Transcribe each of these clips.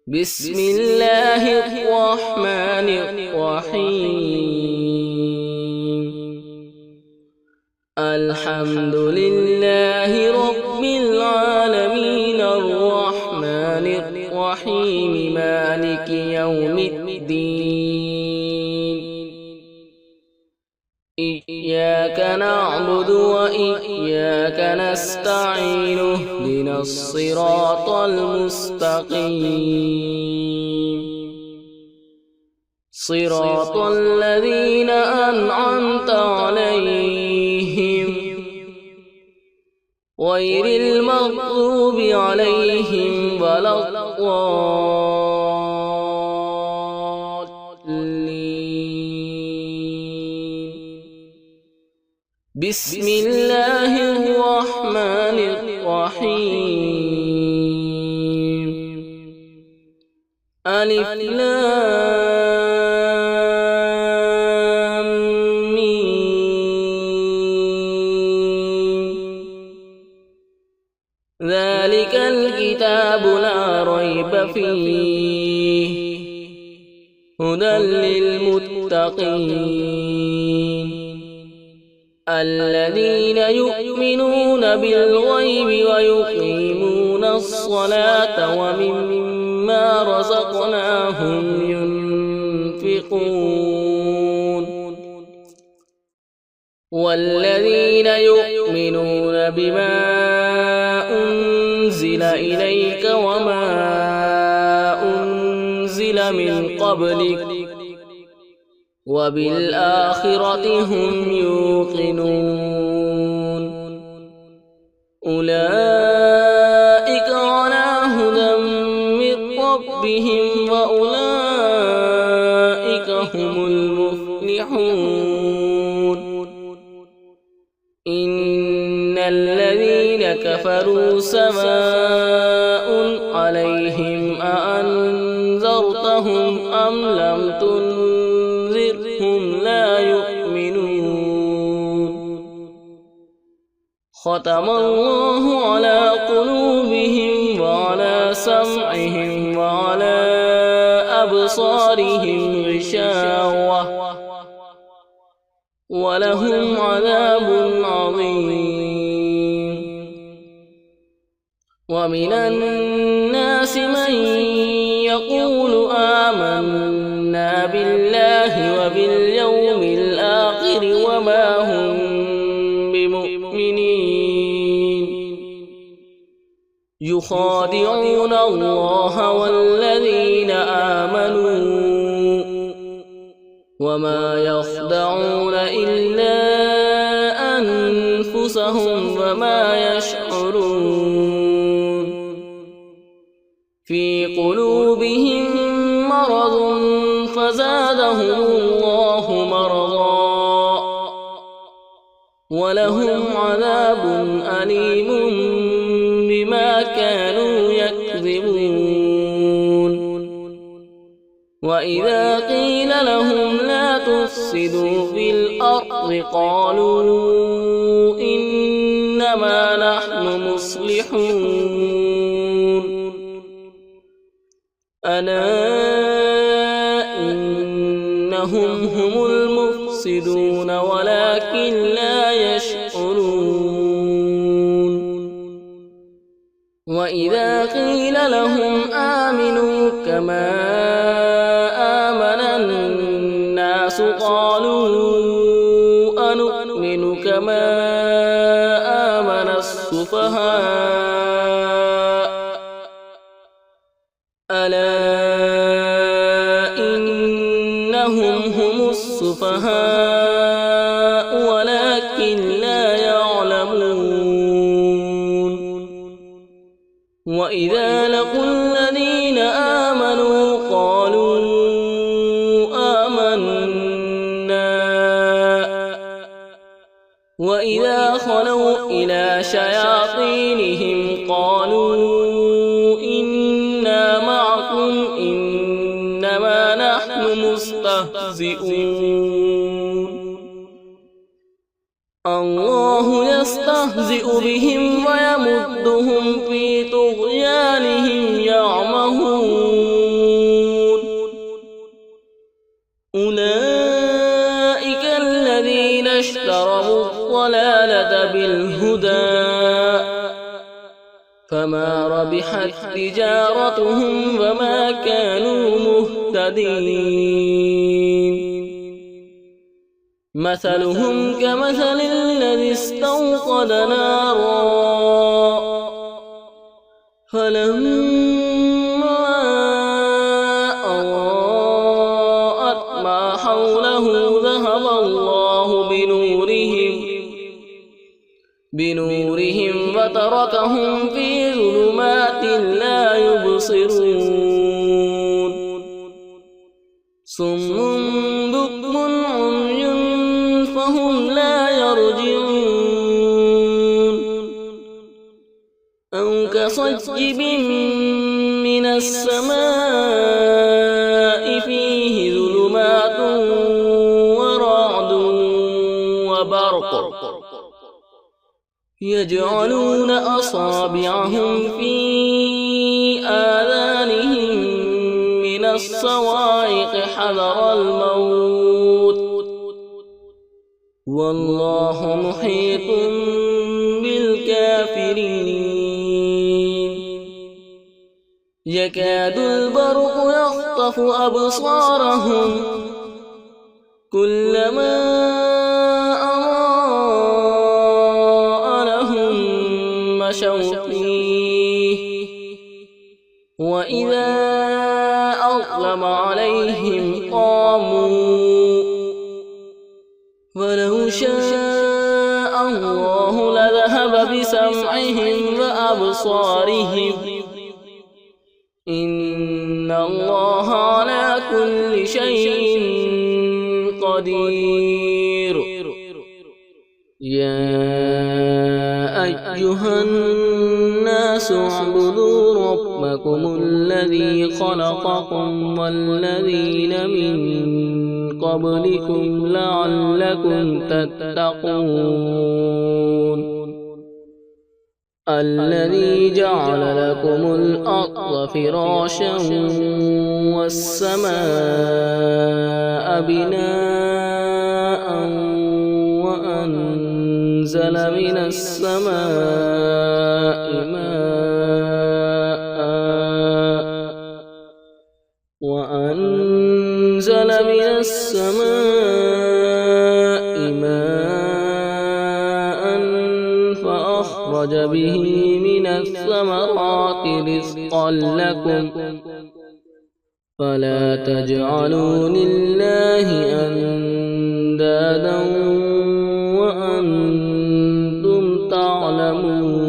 بسم الله الرحمن الرحيم. الحمد لله رب العالمين الرحمن الرحيم مالك يوم الدين. إياك نعبد وإياك نستعين اهدنا الصراط المستقيم صراط الذين أنعمت عليهم غير المغضوب عليهم ولا بسم الله الرحمن الرحيم. ألف لام ميم. ذلك الكتاب لا ريب فيه هدى للمتقين الذين يؤمنون بالغيب ويقيمون الصلاة ومما رزقناهم ينفقون والذين يؤمنون بما أنزل إليك وما أنزل من قبلك وبالآخرة هم يوقنون أولئك على هدى من ربهم وأولئك هم المفلحون. إن الذين كفروا سواء عليهم أأنذرتهم أم لم تنذرهم لا يؤمنون. ختم الله على قلوبهم وعلى سمعهم وعلى أبصارهم غشاوة ولهم عذاب عظيم. ومن الناس من يقول آمنا بالله وباليوم الآخر وما هم بمؤمنين يخادعون الله والذين آمنوا وما يخدعون إلا أنفسهم وما يشعرون. في قلوبهم مرض فزادهم الله مرضا ولهم عذاب أليم بما كانوا يكذبون. وإذا قيل لهم لا تفسدوا في الأرض قالوا إنما نحن مصلحون. ألا إنهم هم المفسدون ولكن لا يشعرون. وإذا قيل لهم آمنوا كما آمن الناس قالوا أنؤمن كما آمن السفهاء. ألا إنهم هم السفهاء ولكن لا يعلمون. وإذا لقوا الذين آمنوا قالوا آمنا وإذا خلوا إلى شياطينهم قالوا إنا معكم إنما نحن مستهزئون. الله يستهزئ بهم ويمدهم في طغيانهم يعمهون. فما ربحت تجارتهم وما كانوا مهتدين مثلهم كمثل الذي استوقد نارا فلما أضاءت ما حوله ذهب الله بنورهم وتركهم في ظلمات لا يبصرون صم بكم عمي فهم لا يرجعون أو كصيب من السماء فيه ظلمات ورعد وبرق يجعلون أصابعهم في آذانهم من الصواعق حذر الموت والله محيط بالكافرين يكاد البرق يخطف أبصارهم كلما أضاء لهم مشوا فيه وإذا أظلم عليهم قاموا ولو شاء الله لذهب بسمعهم وأبصارهم إن الله على كل شيء قدير يا أيها الناس اعبدوا ربكم الذي خلقكم والذين من قبلكم لعلكم تتقون الذي جعل لكم الأرض فراشا والسماء بناء وأنزل من السماء ماء فأخرج به من الثمرات رزقا لكم فلا تجعلوا لله أندادا وأنتم تعلمون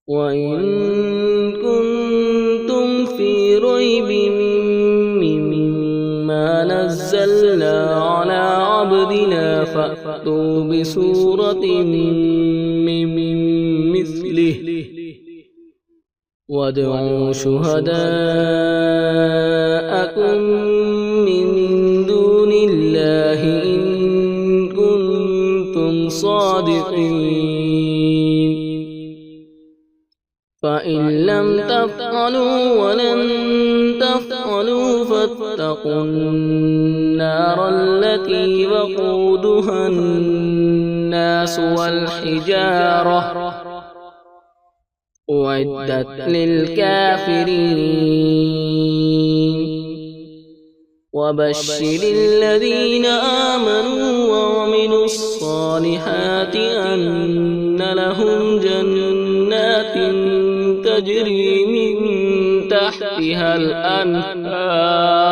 وإن كنتم في ريب مما نزلنا على عبدنا فأتوا بسورة من مثله وادعوا شهداءكم من دون الله إن كنتم صادقين فإن لم تفعلوا ولن تفعلوا فاتقوا النار التي وقودها الناس والحجارة أعدت للكافرين وبشر الذين آمنوا وعملوا الصالحات أن لهم جنات تجري من تحتها الأنهار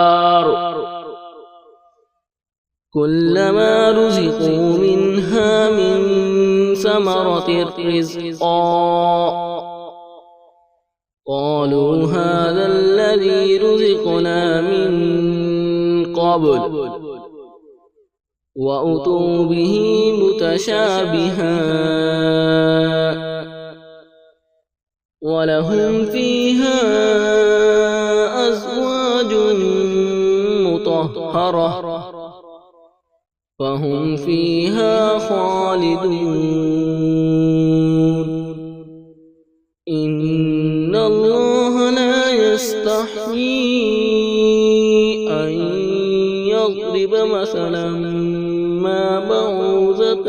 كلما رزقوا منها من ثمرة رزقا قالوا هذا الذي رزقنا من قبل وأتوا به متشابها ولهم فيها أزواج مطهرة فهم فيها خالدون إن الله لا يستحيي أن يضرب مثلا إما بعوضة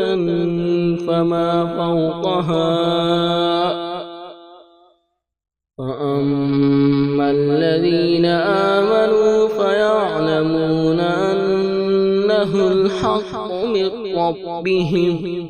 فما فوقها فأما الذين آمنوا فيعلمون أنه الحق من ربهم